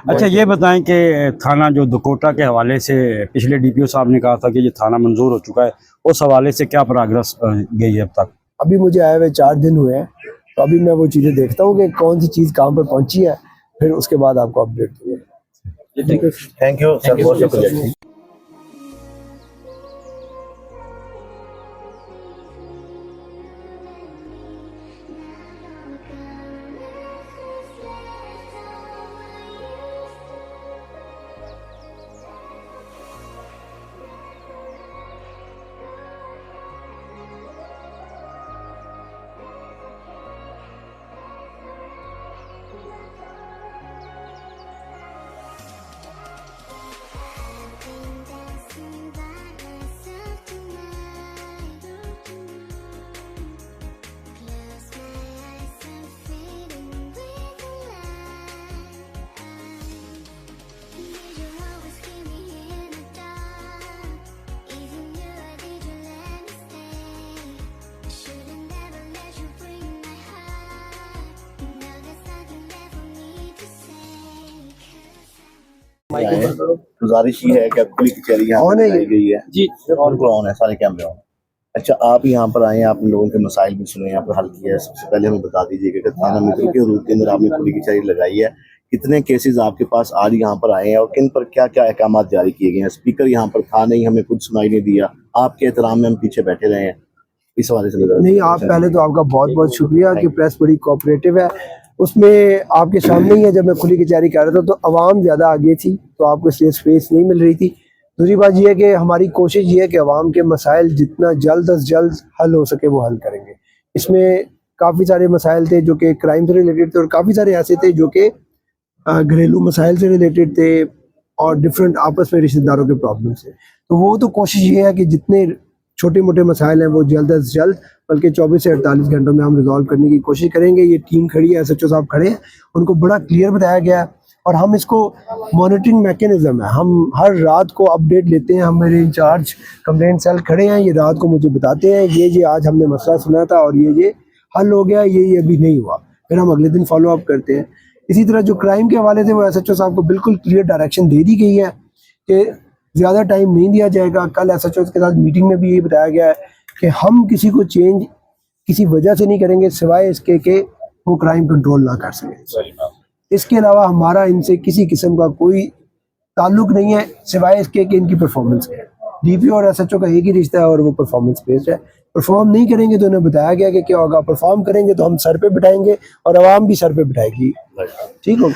अच्छा ये बताएं कि थाना जो दुकोटा के हवाले से पिछले डीपीओ साहब ने कहा था कि ये थाना मंजूर हो चुका है, उस हवाले से क्या प्रोग्रेस गई है अब तक? अभी मुझे आए हुए 4 दिन हुए हैं, तो अभी मैं वो चीज़ें देखता हूँ कि कौन सी चीज़ कहाँ पर पहुँची है, फिर उसके बाद आपको अपडेट दूंगा। थैंक यू सर, बहुत शुक्रिया। गुजारिश ही है कि खुली कचहरी यहाँ पर बनाई गई है जी, बिल्कुल ऑन है, सारे कैमरे ऑन। अच्छा, आप यहाँ पर आए, आपने लोगों के मसाइल भी सुने, यहाँ पर हल किया है। सबसे पहले हमें बता दीजिए कि थाना मित्र के रूप के अंदर आपने खुली कचहरी लगाई है, कितने केसेस आपके पास आज यहाँ पर आए हैं और किन पर क्या क्या अहकाम जारी किए गए हैं? स्पीकर यहाँ पर था नहीं, हमें कुछ सुनाई नहीं दिया, आपके एहतराम में हम पीछे बैठे रहे हैं, इस हवाले से नहीं, आप पहले तो आपका बहुत बहुत शुक्रिया कि प्रेस बड़ी कोऑपरेटिव है। उसमें आपके सामने ही है, जब मैं खुली कचहरी कर रहा था तो आवाम ज़्यादा आगे थी, तो आपको इसलिए स्पेस नहीं मिल रही थी। दूसरी बात यह है कि हमारी कोशिश ये है कि आवाम के मसाइल जितना जल्द अज जल्द हल हो सके वो हल करेंगे। इसमें काफ़ी सारे मसाइल थे जो कि क्राइम से रिलेटेड थे और काफ़ी सारे ऐसे थे जो कि घरेलू मसाइल से रिलेटेड थे और डिफरेंट आपस में रिश्तेदारों के प्रॉब्लम से। तो वो तो कोशिश ये है कि जितने छोटे मोटे मसाइल हैं वो जल्द अज जल्द, बल्कि 24 से 48 घंटों में हम रिजॉल्व करने की कोशिश करेंगे। ये टीम खड़ी है, SHO साहब खड़े हैं, उनको बड़ा क्लियर बताया गया है और हम इसको मॉनिटरिंग मैकेनिज्म है, हम हर रात को अपडेट लेते हैं। हम मेरे इंचार्ज कंप्लेंट सेल खड़े हैं, ये रात को मुझे बताते हैं ये आज हमने मसला सुना था और ये हल हो गया, ये अभी नहीं हुआ, फिर हम अगले दिन फॉलो अप करते हैं। इसी तरह जो क्राइम के हवाले से वो SHO साहब को बिल्कुल क्लियर डायरेक्शन दे दी गई है कि ज़्यादा टाइम नहीं दिया जाएगा। कल SHO के साथ मीटिंग में भी यही बताया गया है कि हम किसी को चेंज किसी वजह से नहीं करेंगे सिवाय इसके कि वो क्राइम कंट्रोल ना कर सके। इसके अलावा हमारा इनसे किसी किस्म का कोई ताल्लुक नहीं है सिवाय इसके कि इनकी परफॉर्मेंस है। DPO और SHO का एक ही रिश्ता है और वो परफॉर्मेंस बेस्ड है। परफॉर्म नहीं करेंगे तो उन्हें बताया गया कि क्या होगा, परफॉर्म करेंगे तो हम सर पे बिठाएंगे और आवाम भी सर पे बिठाएगी। ठीक होगा।